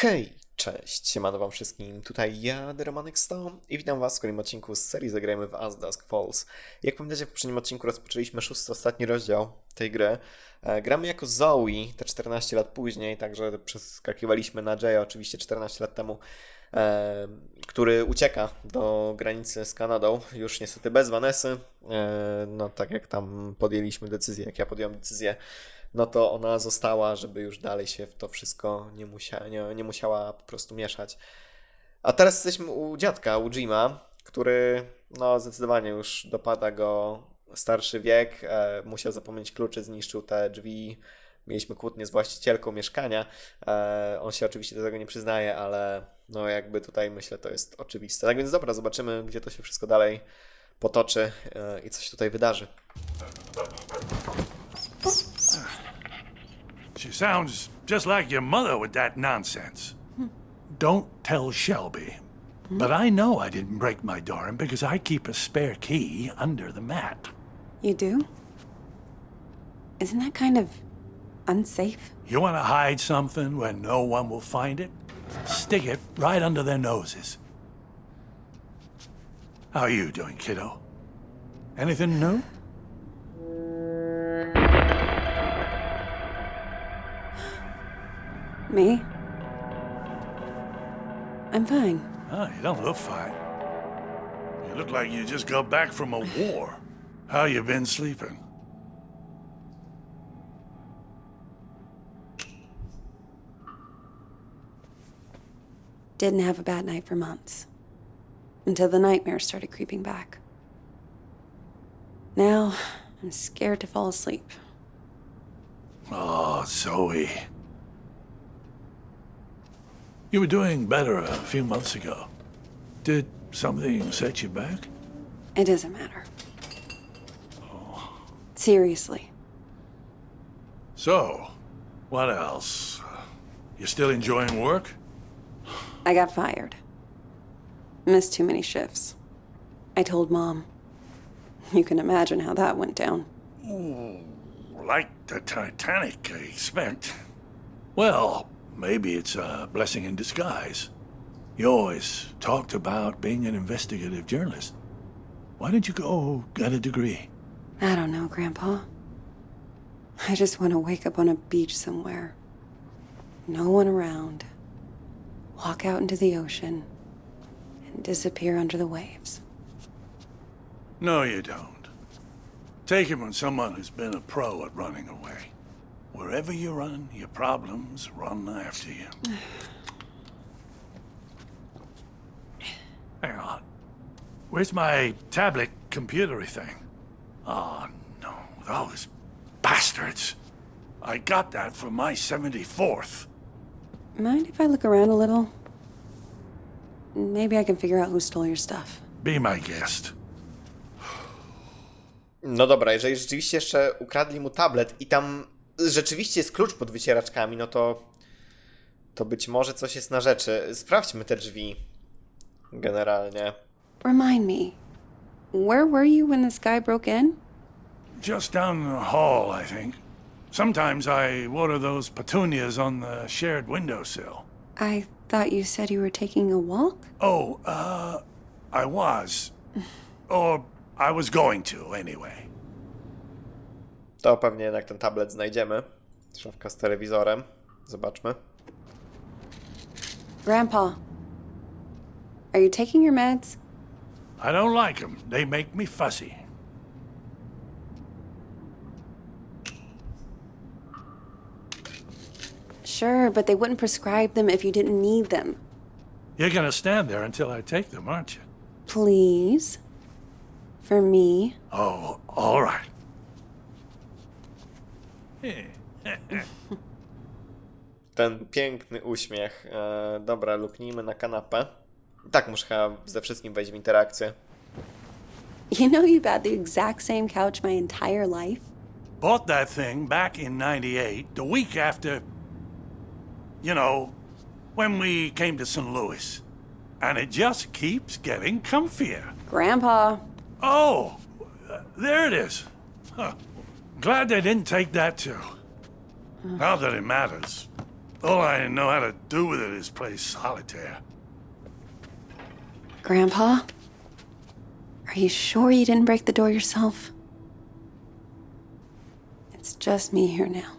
Hej, cześć, siemano wam wszystkim, tutaj ja, Romanek100 i witam was w kolejnym odcinku z serii Zagrajmy w As Dusk Falls. Jak pamiętacie, w poprzednim odcinku rozpoczęliśmy ostatni rozdział tej gry. Gramy jako Zoe, te 14 lat później, także przeskakiwaliśmy na Jaya oczywiście 14 lat temu, który ucieka do granicy z Kanadą, już niestety bez Vanessy. No tak jak tam podjęliśmy decyzję, jak ja podjąłem decyzję, no to ona została, żeby już dalej się w to wszystko nie musiała po prostu mieszać. A teraz jesteśmy u dziadka, u Jima, który no zdecydowanie już dopada go starszy wiek, musiał zapomnieć kluczy, zniszczył te drzwi, mieliśmy kłótnię z właścicielką mieszkania, on się oczywiście do tego nie przyznaje, ale no jakby tutaj myślę to jest oczywiste. Tak więc dobra, zobaczymy gdzie to się wszystko dalej potoczy i co się tutaj wydarzy. She sounds just like your mother with that nonsense. Don't tell Shelby. But I know I didn't break my door in because I keep a spare key under the mat. You do? Isn't that kind of unsafe? You want to hide something where no one will find it? Stick it right under their noses. How are you doing, kiddo? Anything new? Me? I'm fine. Oh, you don't look fine. You look like you just got back from a war. How you been sleeping? Didn't have a bad night for months. Until the nightmares started creeping back. Now, I'm scared to fall asleep. Oh, Zoe. You were doing better a few months ago. Did something set you back? It doesn't matter. Seriously. So, what else? You still enjoying work? I got fired. Missed too many shifts. I told Mom. You can imagine how that went down. Ooh, like the Titanic, I expect. Well, maybe it's a blessing in disguise. You always talked about being an investigative journalist. Why didn't you go get a degree? I don't know, Grandpa. I just want to wake up on a beach somewhere. No one around. Walk out into the ocean and disappear under the waves. No, you don't. Take it from someone who's been a pro at running away. Wherever you run, your problems run after you. Hang on. Where's my tablet computery thing? Oh, no. Those bastards. I got that for my 74th. Mind if I look around a little? Maybe I can figure out who stole your stuff. Be my guest. No dobra, jeżeli rzeczywiście jeszcze ukradli mu tablet i tam rzeczywiście jest klucz pod wycieraczkami, no to być może coś jest na rzeczy. Sprawdźmy te drzwi. Generalnie. Remind me, where were you when this guy broke in? Just down the hall, I think. Sometimes I water those petunias on the shared windowsill. I thought you said you were taking a walk? Oh, I was. Or I was going to, anyway. To pewnie jednak ten tablet znajdziemy. Szafka z telewizorem. Zobaczmy. Grandpa, are you taking your meds? I don't like them. They make me fussy. Sure, but they wouldn't prescribe them if you didn't need them. You're gonna stand there until I take them, aren't you? Please? For me? Oh, all right. Ten piękny uśmiech. Dobra, luknijmy na kanapę. Tak, muszę chyba ze wszystkim wejść w interakcję. You know you've had the exact same couch my entire life? Bought that thing back in '98, the week after, you know, when we came to St. Louis. And it just keeps getting comfier. Grandpa. Oh, there it is. Huh. Glad they didn't take that too. Not that it matters. All I know how to do with it is play solitaire. Grandpa? Are you sure you didn't break the door yourself? It's just me here now.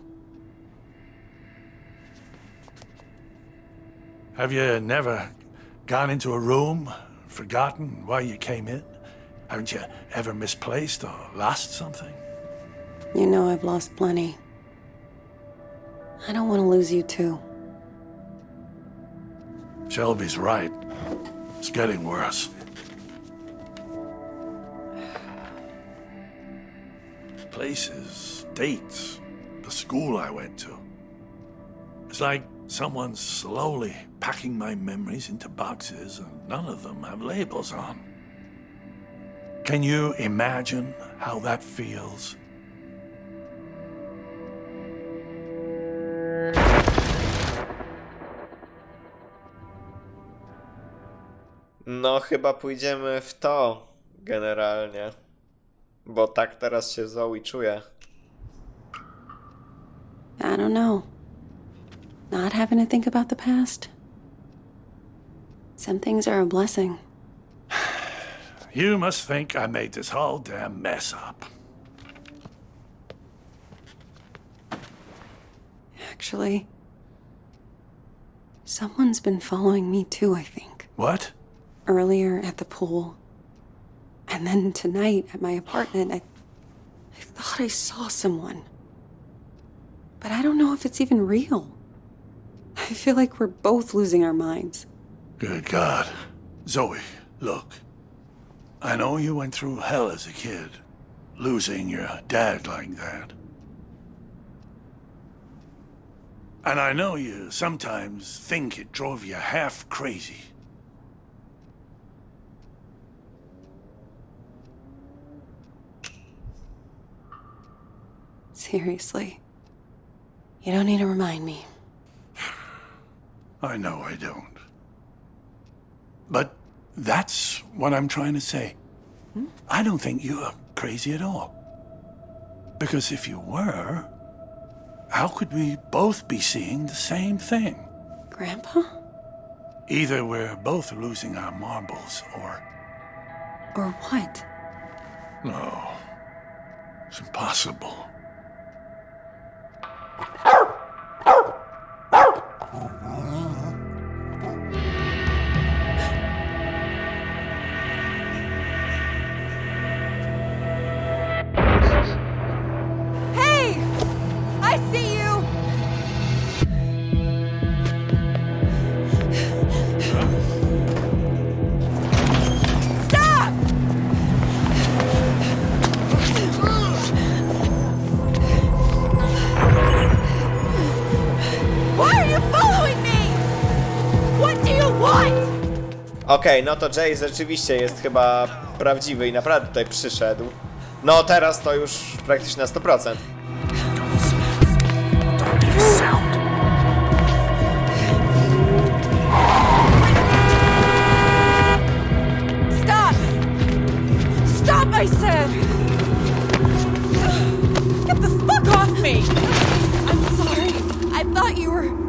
Have you never gone into a room, forgotten why you came in? Haven't you ever misplaced or lost something? You know I've lost plenty. I don't want to lose you too. Shelby's right. It's getting worse. Places, dates, the school I went to. It's like someone's slowly packing my memories into boxes and none of them have labels on. Can you imagine how that feels? No, chyba pójdziemy w to, generalnie. Bo tak teraz się Zoe czuje. I don't know. Not having to think about the past. Some things are a blessing. You must think I made this whole damn mess up. Actually, someone's been following me too, I think. What? Earlier at the pool. And then tonight at my apartment, I thought I saw someone. But I don't know if it's even real. I feel like we're both losing our minds. Good God. Zoe, look. I know you went through hell as a kid, losing your dad like that. And I know you sometimes think it drove you half crazy. Seriously. You don't need to remind me. I know I don't. But that's what I'm trying to say. I don't think you're crazy at all. Because if you were, how could we both be seeing the same thing? Grandpa? Either we're both losing our marbles, or... Or what? No. It's impossible. Hey! I see you! Stop! Why are you following me? What do you want? Okej, no to Jay rzeczywiście jest chyba prawdziwy i naprawdę tutaj przyszedł. No teraz to już praktycznie na 100%. Stop! Stop, I said! Get the fuck off me! I'm sorry. I thought you were...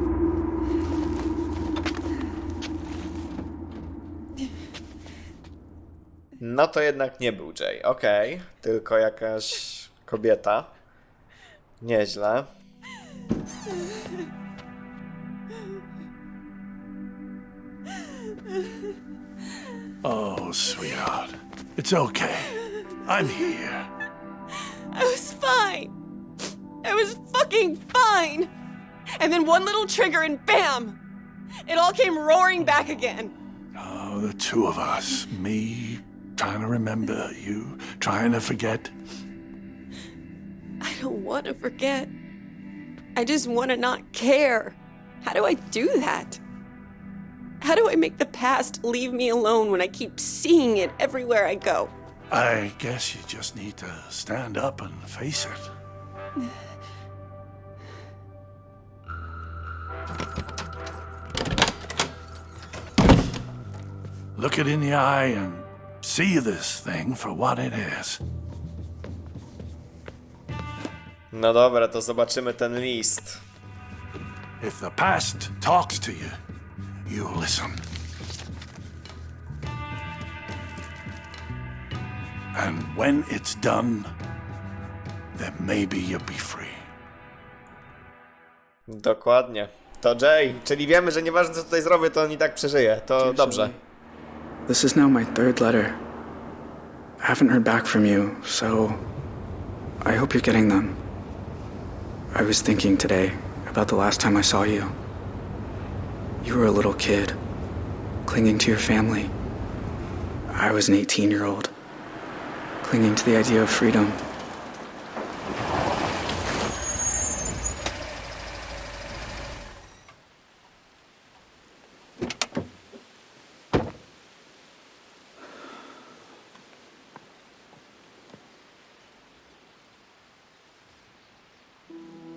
No to jednak nie był Jay, okej. Tylko jakaś kobieta. Nieźle. Oh, sweetheart. It's okay. I'm here. I was fine. I was fucking fine. And then one little trigger and bam! It all came roaring back again. Oh, the two of us. Me trying to remember, you trying to forget. I don't want to forget. I just want to not care. How do I do that? How do I make the past leave me alone when I keep seeing it everywhere I go? I guess you just need to stand up and face it. Look it in the eye and see this thing for what it is. No dobra, to zobaczymy ten list. If the past talks to you, you listen. And when it's done, then maybe you'll be free. Dokładnie. To Jay, czyli wiemy, że nieważne co tutaj zrobię, to on i tak przeżyje. To dobrze. This is now my third letter. I haven't heard back from you, so I hope you're getting them. I was thinking today about the last time I saw you. You were a little kid, clinging to your family. I was an 18-year-old, clinging to the idea of freedom.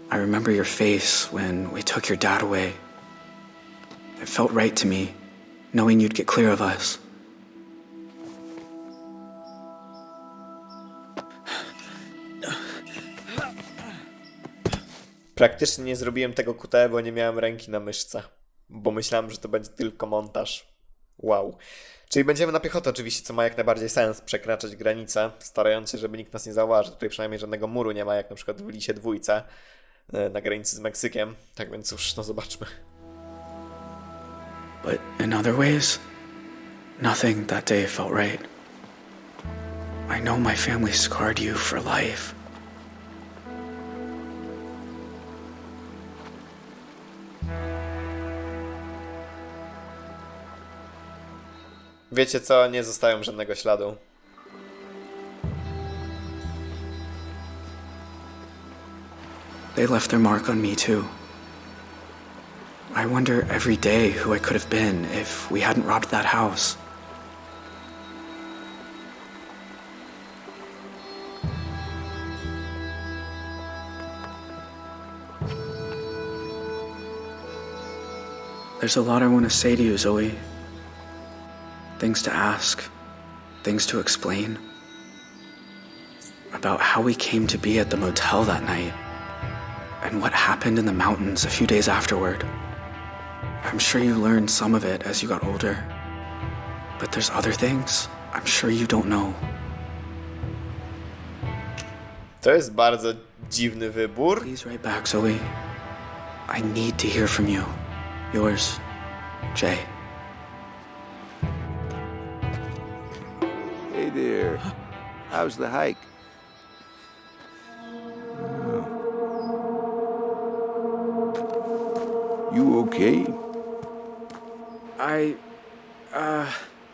I remember your face when we took your dad away. It felt right to me, knowing you'd get clear of us. Praktycznie nie zrobiłem tego QTE, bo nie miałem ręki na myszce. Bo myślałem, że to będzie tylko montaż. Wow. Czyli będziemy na piechotę oczywiście, co ma jak najbardziej sens, przekraczać granice, starając się, żeby nikt nas nie zauważył. Tutaj przynajmniej żadnego muru nie ma, jak na przykład w Lisie dwójce na granicy z Meksykiem. Tak więc cóż, no zobaczmy. But in other ways, nothing that day felt right. I know my family scarred you for life. Wiecie co? Nie zostają żadnego śladu. They left their mark on me too. I wonder every day who I could have been if we hadn't robbed that house. There's a lot I want to say to you, Zoe. Things to ask, things to explain. About how we came to be at the motel that night, and what happened in the mountains a few days afterward. I'm sure you learned some of it as you got older, but there's other things I'm sure you don't know. To jest bardzo dziwny wybór. Please write back, Zoe. I need to hear from you. Yours, Jay. Hey there. How's the hike? You okay?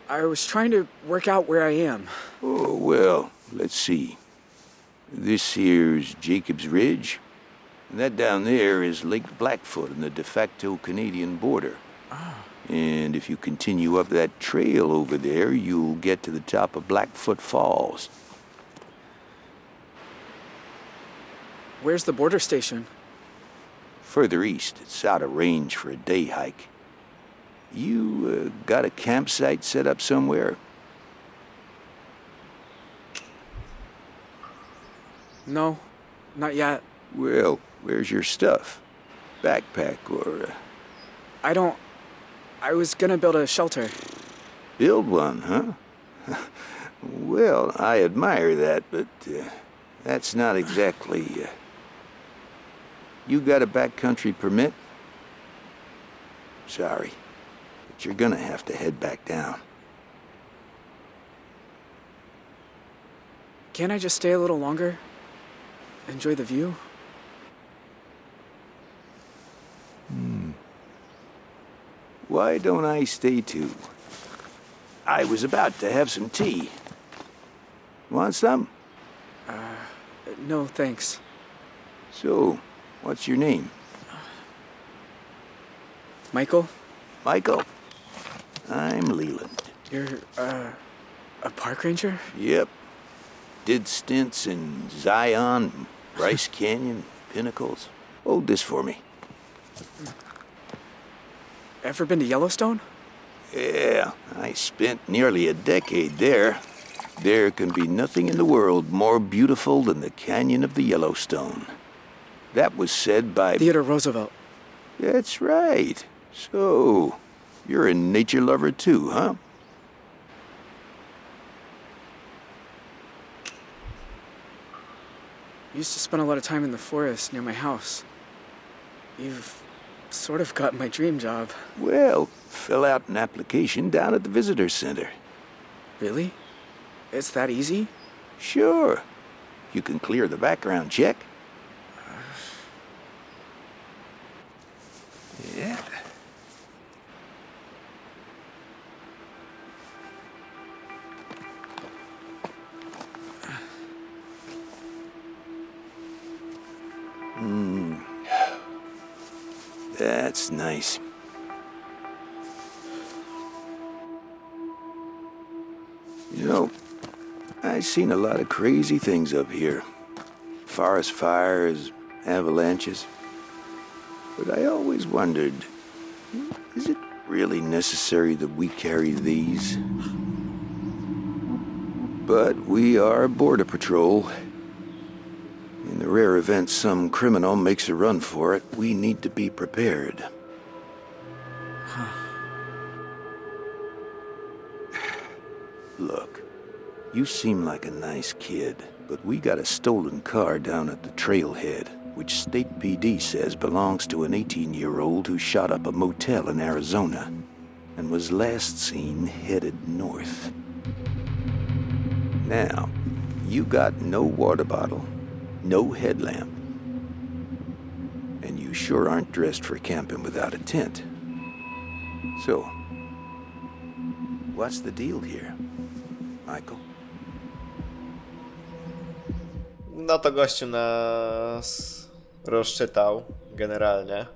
I was trying to work out where I am. Oh, well, let's see. This here's Jacob's Ridge. And that down there is Lake Blackfoot on the de facto Canadian border. And if you continue up that trail over there, you'll get to the top of Blackfoot Falls. Where's the border station? Further east, it's out of range for a day hike. You got a campsite set up somewhere? No, not yet. Well, where's your stuff? Backpack or... I was gonna build a shelter. Build one, huh? Well, I admire that, but that's not exactly... You got a backcountry permit? Sorry, but you're gonna have to head back down. Can't I just stay a little longer? Enjoy the view? Why don't I stay too? I was about to have some tea. Want some? No, thanks. So, what's your name? Michael? Michael? I'm Leland. You're, a park ranger? Yep. Did stints in Zion, Bryce Canyon, Pinnacles. Hold this for me. Ever been to Yellowstone? Yeah, I spent nearly a decade there. There can be nothing in the world more beautiful than the canyon of the Yellowstone. That was said by... Theodore Roosevelt. That's right. So, you're a nature lover too, huh? I used to spend a lot of time in the forest near my house. You've sort of got my dream job. Well, fill out an application down at the visitor center. Really? It's that easy? Sure. You can clear the background check. Yeah. That's nice. You know, I've seen a lot of crazy things up here. Forest fires, avalanches. But I always wondered, is it really necessary that we carry these? But we are Border Patrol. In the rare event some criminal makes a run for it, we need to be prepared. Look, you seem like a nice kid, but we got a stolen car down at the trailhead, which State PD says belongs to an 18-year-old who shot up a motel in Arizona and was last seen headed north. Now, you got no water bottle, no headlamp, and you sure aren't dressed for camping without a tent. So, what's the deal here, Michael? No to gościu nas rozczytał generalnie.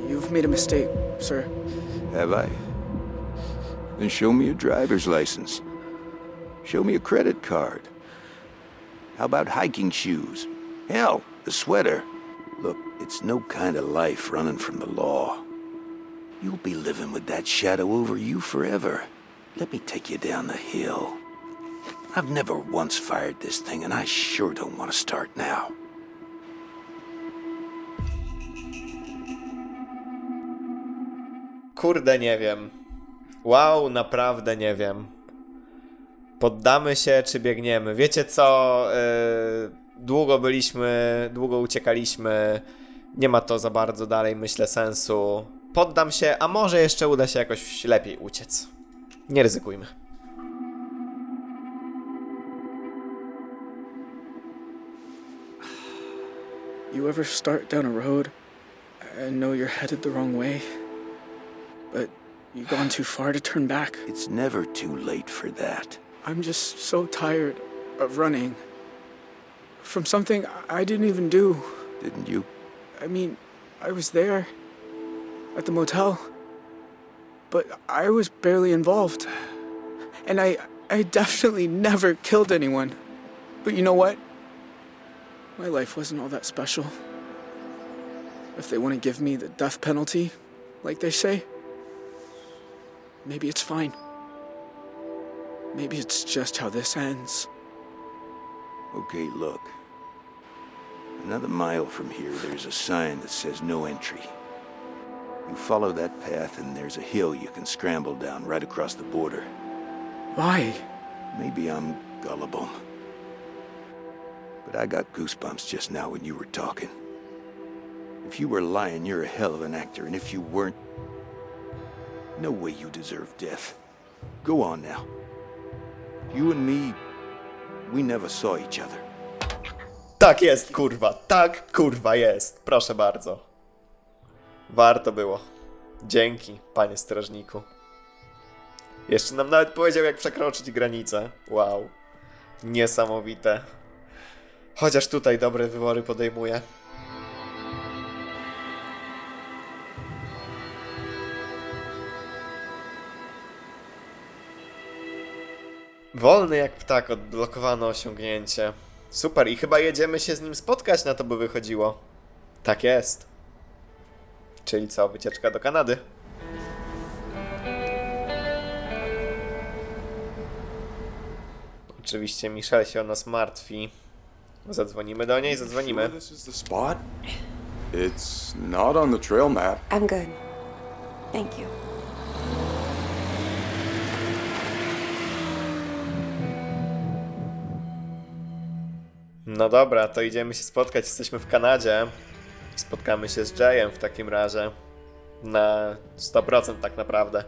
You've made a mistake, sir. Have I? Then show me a driver's license. Show me a credit card. How about hiking shoes? Hell, a sweater. Look, it's no kind of life running from the law. You'll be living with that shadow over you forever. Let me take you down the hill. I've never once fired this thing, and I sure don't want to start now. Kurde, nie wiem. Wow, naprawdę nie wiem. Poddamy się, czy biegniemy? Wiecie co? Długo byliśmy, długo uciekaliśmy. Nie ma to za bardzo dalej, myślę, sensu. Poddam się, a może jeszcze uda się jakoś lepiej uciec. Nie ryzykujmy. You ever start down a road and know you're headed the wrong way, but you've gone too far to turn back? It's never too late for that. I'm just so tired of running from something I didn't even do. Didn't you? I mean, I was there at the motel, but I was barely involved. And I definitely never killed anyone. But you know what? My life wasn't all that special. If they want to give me the death penalty, like they say, maybe it's fine. Maybe it's just how this ends. Okay, look. Another mile from here, there's a sign that says no entry. You follow that path and there's a hill you can scramble down right across the border. Why? Maybe I'm gullible. But I got goosebumps just now when you were talking. If you were lying, you're a hell of an actor, and if you weren't, no way you deserve death. Go on now. You and me, we never saw each other. Tak jest, kurwa. Tak, kurwa, jest. Proszę bardzo. Warto było. Dzięki, panie strażniku. Jeszcze nam nawet powiedział, jak przekroczyć granicę. Wow. Niesamowite. Chociaż tutaj dobre wybory podejmuje. Wolny jak ptak, odblokowano osiągnięcie. Super, i chyba jedziemy się z nim spotkać, na to by wychodziło. Tak jest. Czyli co, wycieczka do Kanady. Oczywiście Michelle się o nas martwi. Zadzwonimy do niej, Sure zadzwonimy. this is the spot? It's not on the trail map. I'm good. Thank you. No dobra, to idziemy się spotkać. Jesteśmy w Kanadzie. Spotkamy się z Jayem w takim razie. Na 100% tak naprawdę.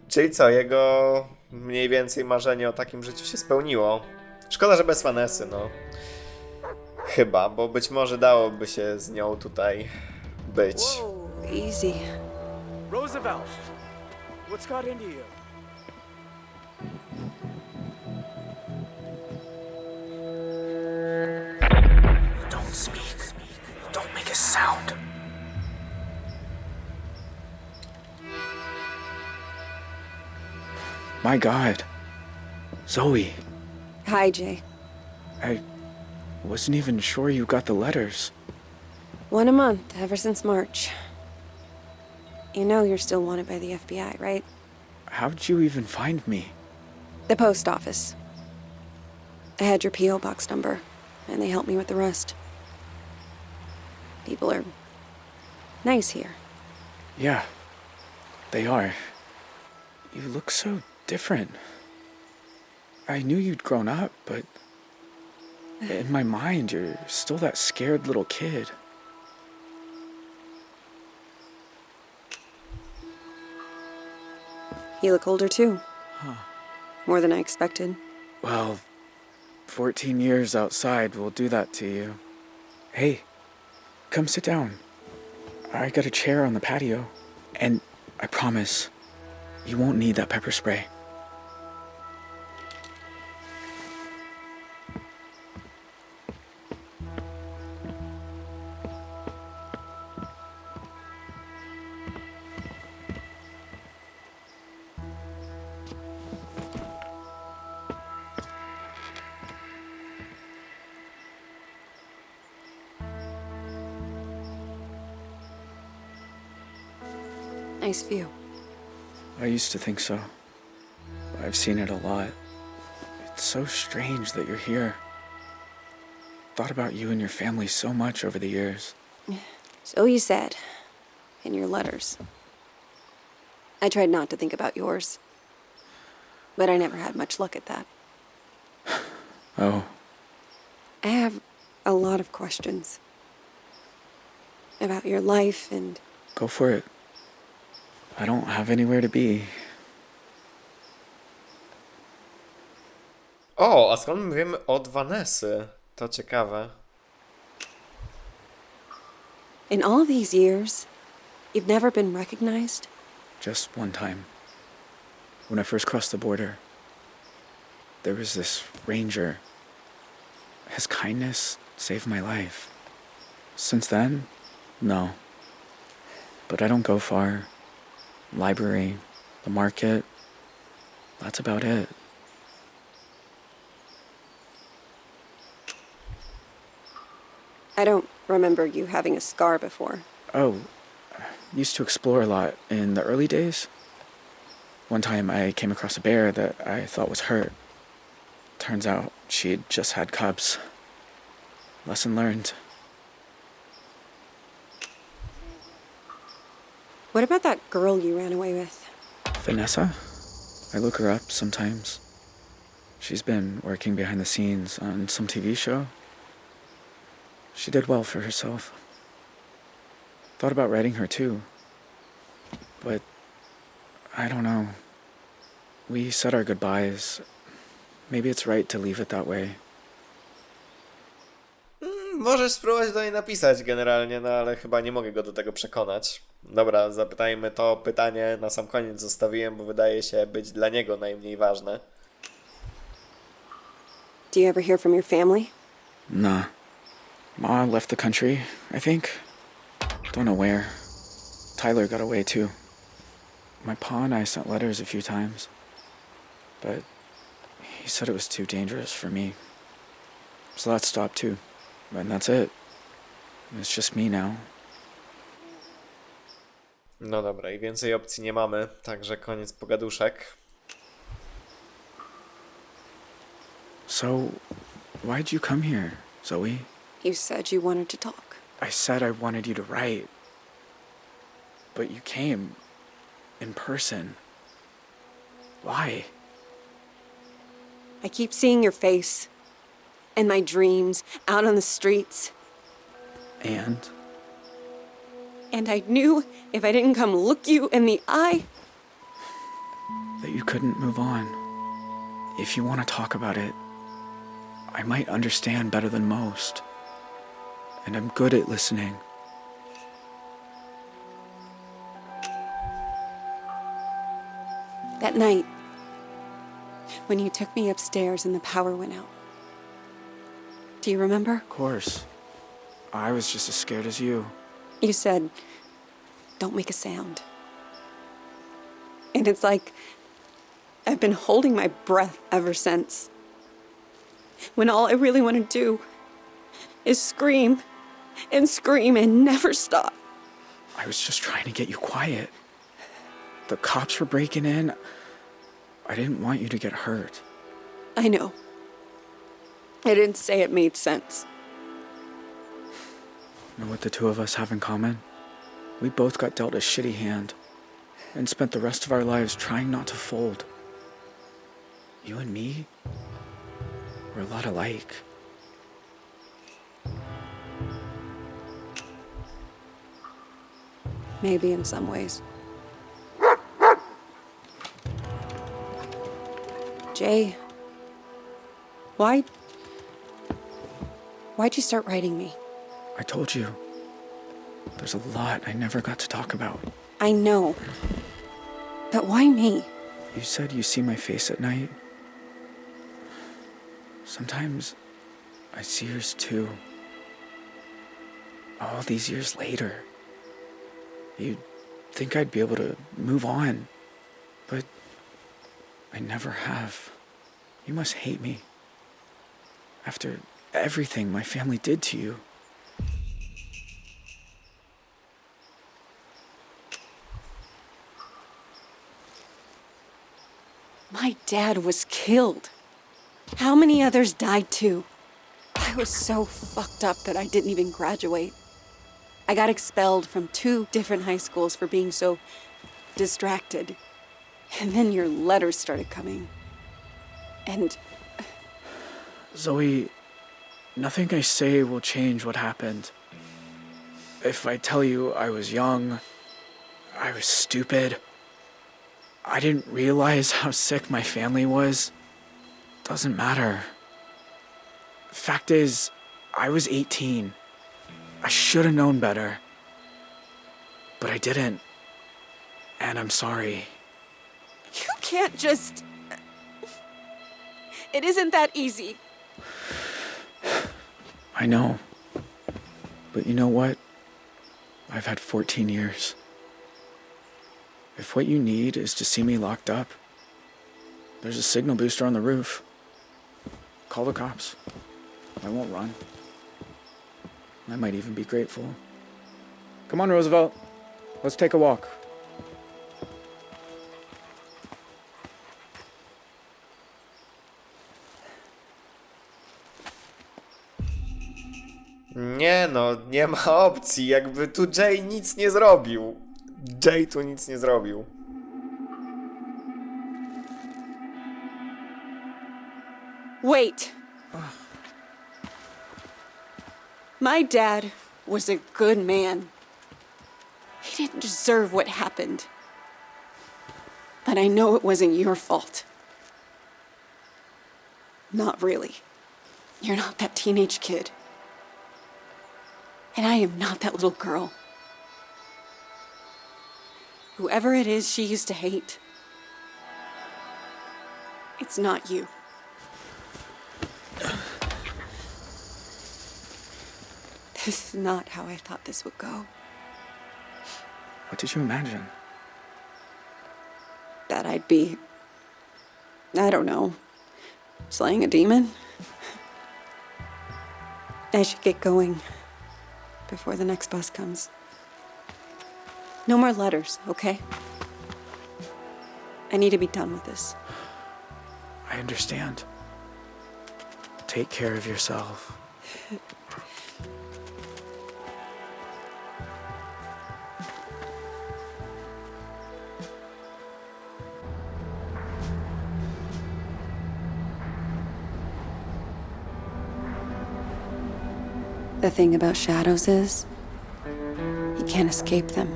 Czyli co, jego mniej więcej marzenie o takim życiu się spełniło. Szkoda, że bez Vanessy, no. Chyba, bo być może dałoby się z nią tutaj być. Easy. Roosevelt, what's got into you? Don't speak. Don't make a sound. My God. Zoe, Hi, Jay. I wasn't even sure you got the letters. One a month, ever since March. You know you're still wanted by the FBI, right? How'd you even find me? The post office. I had your P.O. box number, and they helped me with the rest. People are nice here. Yeah, they are. You look so different. I knew you'd grown up, but in my mind, you're still that scared little kid. You look older, too. More than I expected. Well, 14 years outside will do that to you. Hey, come sit down. I got a chair on the patio. And I promise, you won't need that pepper spray. Nice view. I used to think so. I've seen it a lot. It's so strange that you're here. Thought about you and your family so much over the years. So you said. In your letters. I tried not to think about yours. But I never had much luck at that. Oh, I have a lot of questions. About your life and... go for it. I don't have anywhere to be. O, a skąd my wiemy od Vanessy? To ciekawe. In all these years, you've never been recognized? Just one time. When I first crossed the border, there was this ranger. His kindness saved my life. Since then, no. But I don't go far. Library, the market, that's about it. I don't remember you having a scar before. Oh, used to explore a lot in the early days. One time I came across a bear that I thought was hurt. Turns out she'd just had cubs. Lesson learned. What about that girl you ran away with? Vanessa? I look her up sometimes. She's been working behind the scenes on some TV show. She did well for herself. Thought about writing her too. But I don't know. We said our goodbyes. Maybe it's right to leave it that way. Możesz spróbować do niej napisać generalnie, no ale chyba nie mogę go do tego przekonać. Dobra, zapytajmy to pytanie na sam koniec zostawiłem, bo wydaje się być dla niego najmniej ważne. Do you ever hear from your family? Nah. Ma left the country, I think. Don't know where. Tyler got away too. My pa and I sent letters a few times. But he said it was too dangerous for me. So that stopped too. And that's it. It's just me now. No dobra, i więcej opcji nie mamy, także koniec pogaduszek. So, why'd you come here? Zoe, You said you wanted to talk. I said I wanted you to write. But you came in person. Why? I keep seeing your face. In my dreams, out on the streets. And? And I knew if I didn't come look you in the eye, That you couldn't move on. If you want to talk about it, I might understand better than most. And I'm good at listening. that night, when you took me upstairs and the power went out. Do you remember? Of course. I was just as scared as you. You said, don't make a sound. And it's like I've been holding my breath ever since. When all I really want to do is scream and never stop. I was just trying to get you quiet. The cops were breaking in. I didn't want you to get hurt. I know. I didn't say it made sense. Know what the two of us have in common? We both got dealt a shitty hand and spent the rest of our lives trying not to fold. You and me, we're a lot alike. Maybe in some ways. Jay, why'd you start writing me? I told you, there's a lot I never got to talk about. I know. But why me? You said you see my face at night. Sometimes I see yours too. All these years later. You'd think I'd be able to move on, but I never have. You must hate me. After everything my family did to you. My dad was killed. How many others died too? I was so fucked up that I didn't even graduate. I got expelled from 2 different high schools for being so distracted. And then your letters started coming. And Zoe, nothing I say will change what happened. If I tell you I was young, I was stupid, I didn't realize how sick my family was, doesn't matter. Fact is, I was 18. I should have known better. But I didn't. And I'm sorry. you can't just... It isn't that easy. I know. But you know what? I've had 14 years. If what you need is to see me locked up, there's a signal booster on the roof. Call the cops. I won't run. I might even be grateful. Come on, Roosevelt. Let's take a walk. Nie no, nie ma opcji, jakby tu Jay nic nie zrobił. Jay tu nic nie zrobił. Wait. My dad was a good man. He didn't deserve what happened. But I know it wasn't your fault. Not really. You're not that teenage kid. And I am not that little girl. Whoever it is she used to hate, it's not you. This is not how I thought this would go. What did you imagine? That I'd be, I don't know, slaying a demon? I should get going before the next bus comes. No more letters, okay? I need to be done with this. I understand. Take care of yourself. The thing about shadows is, you can't escape them.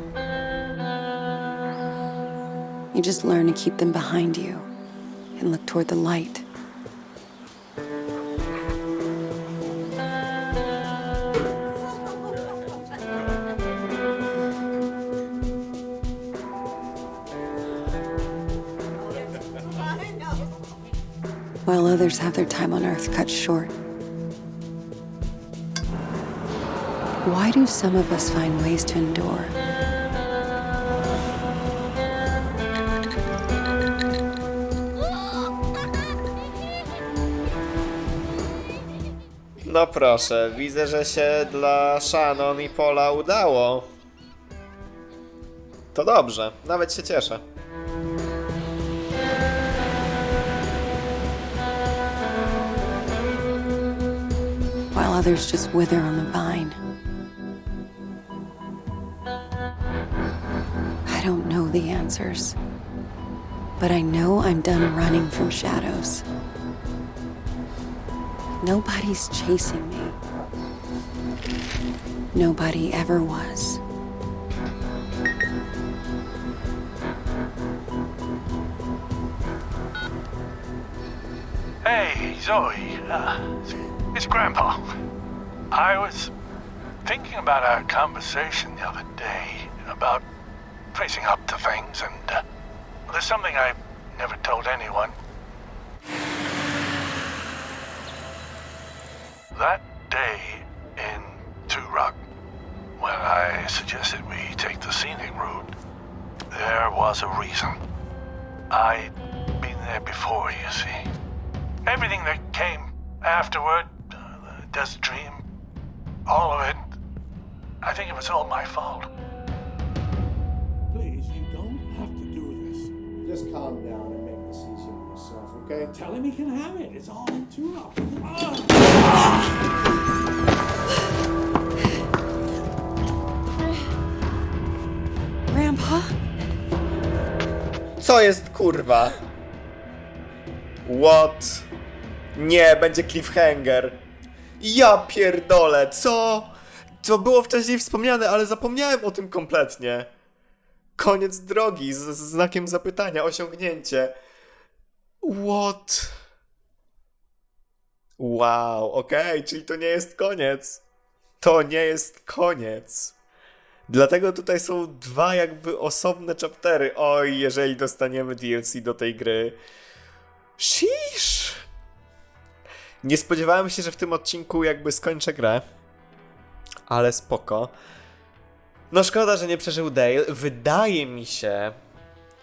You just learn to keep them behind you and look toward the light. While others have their time on Earth cut short. Why do some of us find ways to endure? No proszę, widzę, że się dla Shannon i Paula udało. To dobrze, nawet się cieszę. While others just wither on the vine. I don't know the answers, but I know I'm done running from shadows. Nobody's chasing me. Nobody ever was. Hey, Zoe. It's Grandpa. I was thinking about our conversation the other day about facing up to things, and there's something I've never told anyone. That day in Two Rock, when I suggested we take the scenic route, there was a reason. I'd been there before, you see. Everything that came afterward, the desert dream, all of it, I think it was all my fault. Please, you don't have to do this. Just calm down and make this easy on yourself, okay? Tell him he can have it. It's all too rough. Grandpa? Co jest kurwa? What? Nie, będzie cliffhanger. Ja pierdolę, co? To było wcześniej wspomniane, ale zapomniałem o tym kompletnie. Koniec drogi z znakiem zapytania, osiągnięcie. What? Wow, okej, czyli to nie jest koniec. To nie jest koniec. Dlatego tutaj są dwa jakby osobne chaptery. Oj, jeżeli dostaniemy DLC do tej gry. Sheesh! Nie spodziewałem się, że w tym odcinku jakby skończę grę. Ale spoko. No szkoda, że nie przeżył Dale. Wydaje mi się,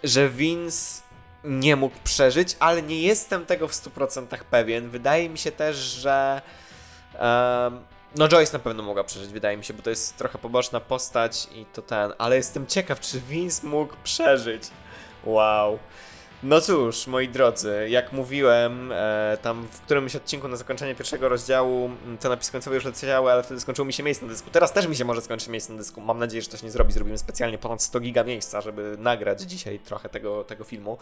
że Vince nie mógł przeżyć, ale nie jestem tego w 100% pewien. Wydaje mi się też, że... no Joyce na pewno mogła przeżyć, wydaje mi się, bo to jest trochę poboczna postać i to ten. Ale jestem ciekaw, czy Vince mógł przeżyć. Wow. No cóż, moi drodzy, jak mówiłem, tam w którymś odcinku na zakończenie pierwszego rozdziału te napisy końcowe już leciały, ale wtedy skończyło mi się miejsce na dysku. Teraz też mi się może skończyć miejsce na dysku. Mam nadzieję, że to się nie zrobi. Zrobimy specjalnie ponad 100 giga miejsca, żeby nagrać dzisiaj trochę tego filmu.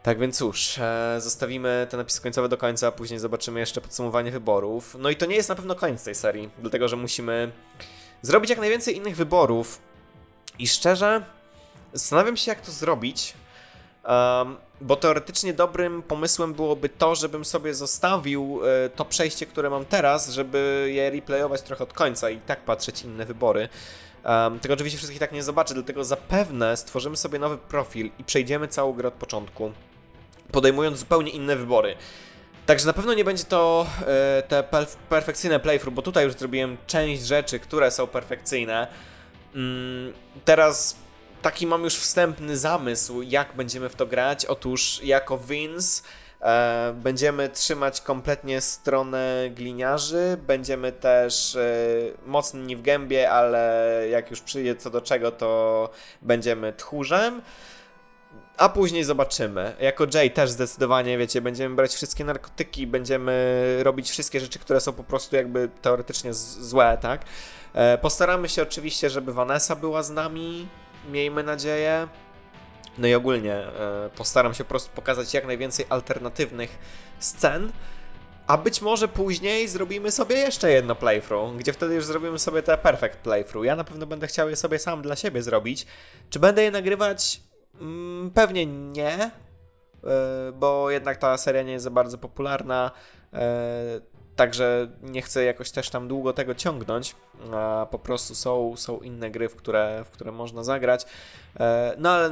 Tak więc cóż, zostawimy te napisy końcowe do końca, a później zobaczymy jeszcze podsumowanie wyborów. No i to nie jest na pewno koniec tej serii, dlatego że musimy zrobić jak najwięcej innych wyborów. I szczerze, zastanawiam się, jak to zrobić. Bo teoretycznie dobrym pomysłem byłoby to, żebym sobie zostawił to przejście, które mam teraz, żeby je replayować trochę od końca i tak patrzeć inne wybory. Tego oczywiście wszystkich tak nie zobaczę, dlatego zapewne stworzymy sobie nowy profil i przejdziemy całą grę od początku, podejmując zupełnie inne wybory. Także na pewno nie będzie to te perfekcyjne playthrough, bo tutaj już zrobiłem część rzeczy, które są perfekcyjne. Teraz taki mam już wstępny zamysł, jak będziemy w to grać. Otóż jako Vince będziemy trzymać kompletnie stronę gliniarzy, będziemy też mocni w gębie, ale jak już przyjdzie co do czego, to będziemy tchórzem. A później zobaczymy. Jako Jay też zdecydowanie, wiecie, będziemy brać wszystkie narkotyki, będziemy robić wszystkie rzeczy, które są po prostu jakby teoretycznie złe, tak? Postaramy się oczywiście, żeby Vanessa była z nami, miejmy nadzieję. No i ogólnie postaram się po prostu pokazać jak najwięcej alternatywnych scen, a być może później zrobimy sobie jeszcze jedno playthrough, gdzie wtedy już zrobimy sobie te perfect playthrough. Ja na pewno będę chciał je sobie sam dla siebie zrobić. Czy będę je nagrywać? Pewnie nie, bo jednak ta seria nie jest za bardzo popularna, także nie chcę jakoś też tam długo tego ciągnąć, a po prostu są inne gry, w które można zagrać, no ale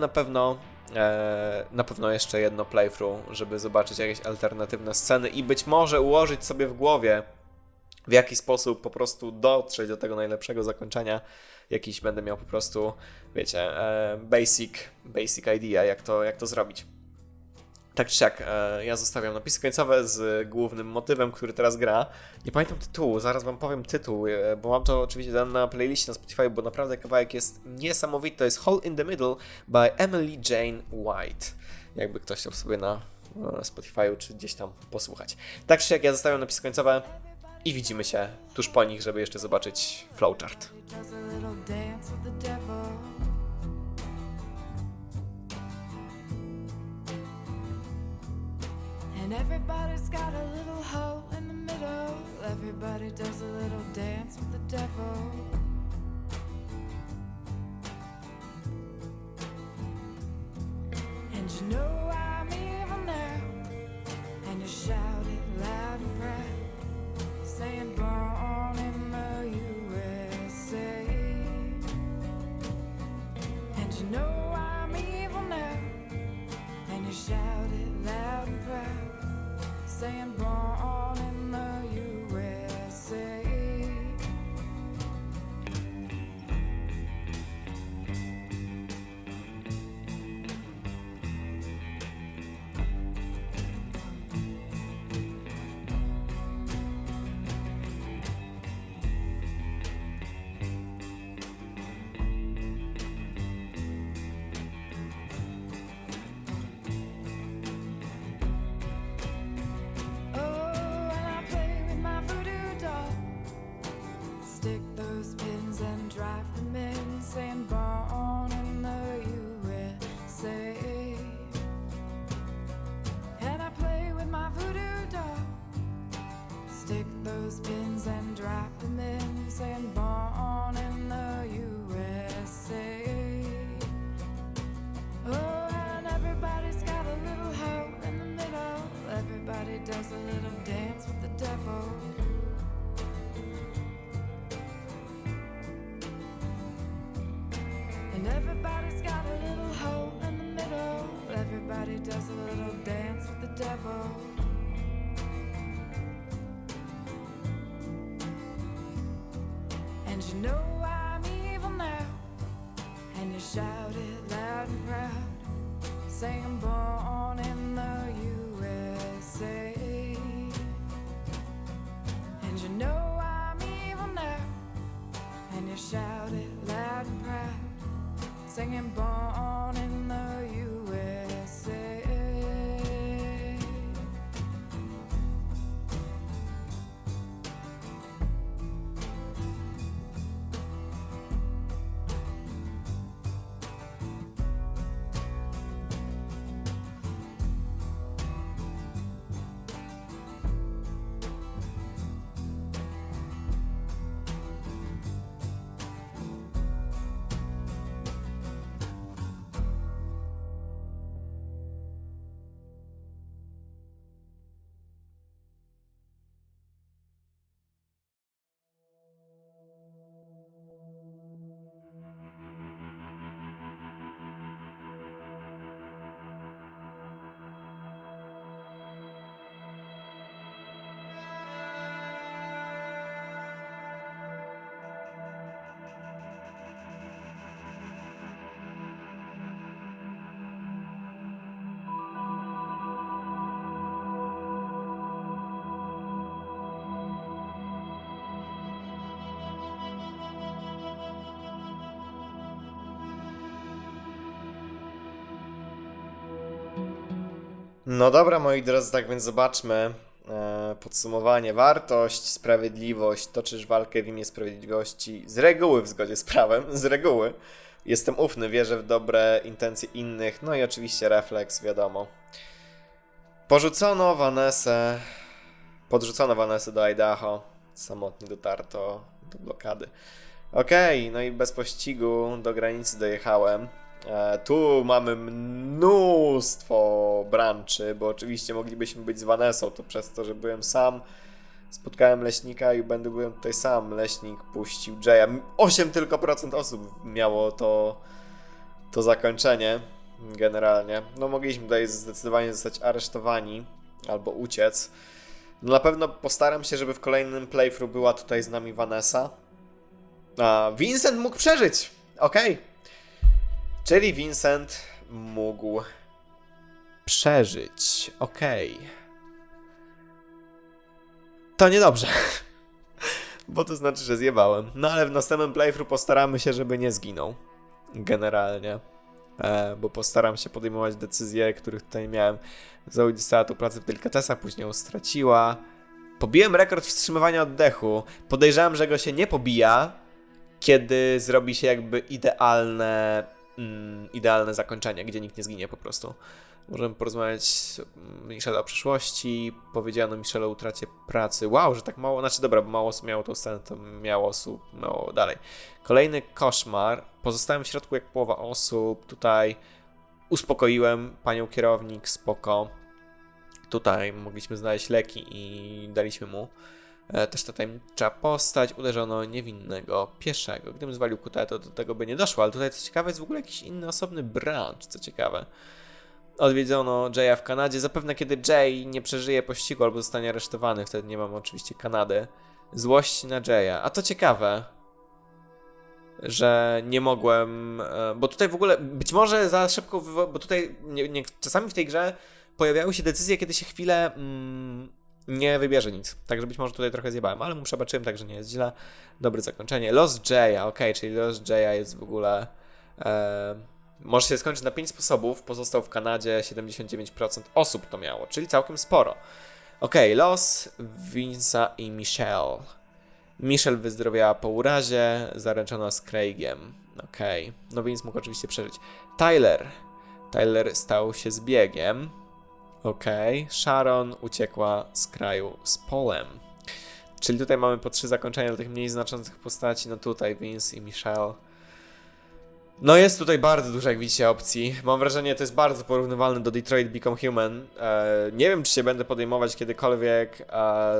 na pewno jeszcze jedno playthrough, żeby zobaczyć jakieś alternatywne sceny i być może ułożyć sobie w głowie, w jaki sposób po prostu dotrzeć do tego najlepszego zakończenia. Jakiś będę miał po prostu, wiecie, basic idea, jak to zrobić. Tak czy siak, ja zostawiam napisy końcowe z głównym motywem, który teraz gra. Nie pamiętam tytułu, zaraz wam powiem tytuł, bo mam to oczywiście dane na playliście na Spotify, bo naprawdę kawałek jest niesamowity. To jest Hole in the Middle by Emily Jane White. Jakby ktoś chciał sobie na Spotify czy gdzieś tam posłuchać. Tak czy siak, ja zostawiam napisy końcowe i widzimy się tuż po nich, żeby jeszcze zobaczyć flowchart. And everybody's got a little hole in the middle. Everybody does a little dance with the devil. And you know I'm evil now. And you shout it loud and proud, saying born in the USA. And you know I'm evil now. And you shout it loud and proud, saying born in the USA. Stick those pins and drop them in, saying born in the USA. Oh, and everybody's got a little hole in the middle. Everybody does a little dance with the devil. And everybody's got a little hole in the middle. Everybody does a little dance with the devil. And you know I'm evil now. And you shout it loud and proud, saying born in the USA. And you know I'm evil now. And you shout it loud and proud, singing born in the USA. No dobra, moi drodzy, tak więc zobaczmy. Podsumowanie. Wartość, sprawiedliwość. Toczysz walkę w imię sprawiedliwości. Z reguły w zgodzie z prawem. Z reguły. Jestem ufny, wierzę w dobre intencje innych. No i oczywiście refleks, wiadomo. Podrzucono Vanessę do Idaho. Samotnie dotarto do blokady. Okej, no i bez pościgu do granicy dojechałem. Tu mamy mnóstwo branczy, bo oczywiście moglibyśmy być z Vanessą, to przez to, że byłem sam, spotkałem leśnika i byłem tutaj sam. Leśnik puścił Jaya. 8 tylko procent osób miało to zakończenie generalnie. No mogliśmy tutaj zdecydowanie zostać aresztowani albo uciec. No na pewno postaram się, żeby w kolejnym playthrough była tutaj z nami Vanessa. A Vincent mógł przeżyć! Okej. Czyli Vincent mógł przeżyć. Okej. To niedobrze. Bo to znaczy, że zjebałem. No ale w następnym playthrough postaramy się, żeby nie zginął. Generalnie. Bo postaram się podejmować decyzje, których tutaj miałem. Zoe dostała tu pracę w delikatesach, później ją straciła. Pobiłem rekord wstrzymywania oddechu. Podejrzewam, że go się nie pobija, kiedy zrobi się jakby idealne zakończenie, gdzie nikt nie zginie po prostu. Możemy porozmawiać z Michelle o przeszłości. Powiedziano Michelle o utracie pracy. Wow, że tak mało, znaczy dobra, bo mało osób miało tą scenę, to mało osób, mało dalej. Kolejny koszmar. Pozostałem w środku jak połowa osób. Tutaj uspokoiłem panią kierownik, spoko. Tutaj mogliśmy znaleźć leki i daliśmy mu. Też ta tajemnicza postać. Uderzono niewinnego pieszego. Gdybym zwalił kutę, to do tego by nie doszło, ale tutaj co ciekawe jest w ogóle jakiś inny osobny branch, co ciekawe. Odwiedzono Jaya w Kanadzie. Zapewne kiedy Jay nie przeżyje pościgu albo zostanie aresztowany, wtedy nie mam oczywiście Kanady. Złość na Jaya. A to ciekawe, że nie mogłem, bo tutaj w ogóle być może za szybko, bo tutaj czasami w tej grze pojawiały się decyzje, kiedy się chwilę nie wybierze nic. Także być może tutaj trochę zjebałem, ale mu przebaczyłem, także nie jest źle. Dobre zakończenie. Los Jaya, okej, czyli los Jaya jest w ogóle... może się skończyć na 5 sposobów. Pozostał w Kanadzie, 79% osób to miało, czyli całkiem sporo. Okej, los Vince'a i Michelle. Michelle wyzdrowiała po urazie, zaręczona z Craigiem. Okej, no Vince mógł oczywiście przeżyć. Tyler stał się zbiegiem. Okej, Sharon uciekła z kraju z Polem. Czyli tutaj mamy po 3 zakończenia dla tych mniej znaczących postaci. No tutaj Vince i Michelle. No jest tutaj bardzo dużo, jak widzicie, opcji. Mam wrażenie, to jest bardzo porównywalne do Detroit Become Human. Nie wiem, czy się będę podejmować kiedykolwiek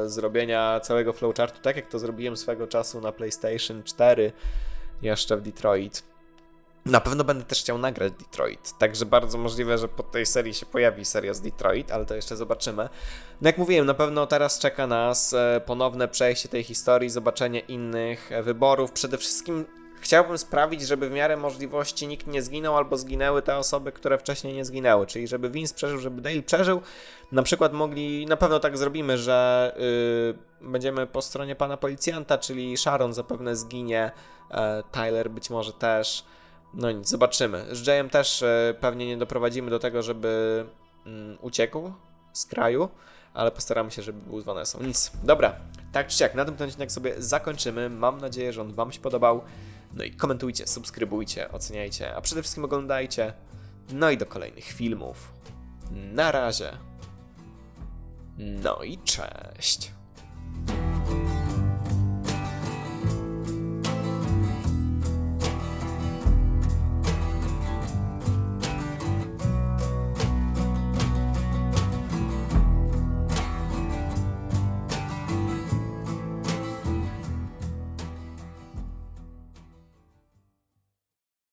zrobienia całego flowchartu, tak jak to zrobiłem swego czasu na PlayStation 4 jeszcze w Detroit. Na pewno będę też chciał nagrać Detroit, także bardzo możliwe, że po tej serii się pojawi seria z Detroit, ale to jeszcze zobaczymy. No jak mówiłem, na pewno teraz czeka nas ponowne przejście tej historii, zobaczenie innych wyborów. Przede wszystkim chciałbym sprawić, żeby w miarę możliwości nikt nie zginął albo zginęły te osoby, które wcześniej nie zginęły. Czyli żeby Vince przeżył, żeby Dale przeżył. Na przykład na pewno tak zrobimy, że będziemy po stronie pana policjanta, czyli Sharon zapewne zginie, Tyler być może też. No nic, zobaczymy. Z Jayem też pewnie nie doprowadzimy do tego, żeby uciekł z kraju, ale postaramy się, żeby był z Vanessą. Nic, dobra, tak czy siak, na tym ten odcinek sobie zakończymy. Mam nadzieję, że on wam się podobał. No i komentujcie, subskrybujcie, oceniajcie, a przede wszystkim oglądajcie. No i do kolejnych filmów. Na razie. No i cześć.